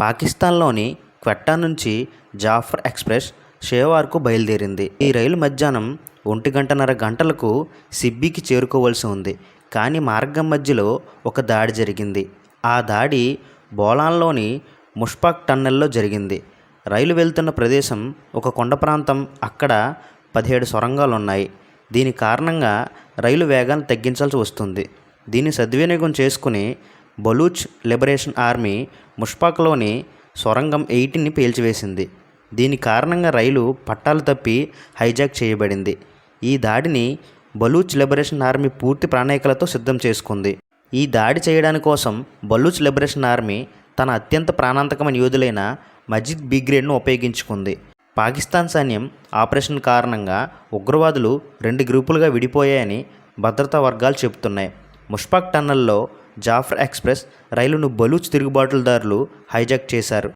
పాకిస్తాన్లోని క్వెట్టా నుంచి జాఫర్ ఎక్స్ప్రెస్ షేవార్కు బయలుదేరింది. ఈ రైలు మధ్యాహ్నం 1:30 సిబ్బీకి చేరుకోవాల్సి ఉంది. కానీ మార్గం మధ్యలో ఒక దాడి జరిగింది. ఆ దాడి బోలాన్లోని ముష్పాక్ టన్నెల్లో జరిగింది. రైలు వెళ్తున్న ప్రదేశం ఒక కొండ ప్రాంతం. అక్కడ 17 సొరంగాలున్నాయి. దీని కారణంగా రైలు వేగాన్ని తగ్గించాల్సి వస్తుంది. దీన్ని సద్వినియోగం చేసుకుని బలూచ్ లిబరేషన్ ఆర్మీ ముష్పాక్లోని సొరంగం 8ని పేల్చివేసింది. దీని కారణంగా రైలు పట్టాలు తప్పి హైజాక్ చేయబడింది. ఈ దాడిని బలూచ్ లిబరేషన్ ఆర్మీ పూర్తి ప్రణాళికలతో సిద్ధం చేసుకుంది. ఈ దాడి చేయడానికి కోసం బలూచ్ లిబరేషన్ ఆర్మీ తన అత్యంత ప్రాణాంతకమైన యోధులైన మజిద్ బ్రిగేడ్ను ఉపయోగించుకుంది. పాకిస్తాన్ సైన్యం ఆపరేషన్ కారణంగా ఉగ్రవాదులు 2 గ్రూపులుగా విడిపోయాయని భద్రతా వర్గాలు చెబుతున్నాయి. ముష్పాక్ టన్నెల్లో జాఫర్ ఎక్స్ప్రెస్ రైలును బలూచ్ తిరుగుబాటుదారులు హైజాక్ చేశారు.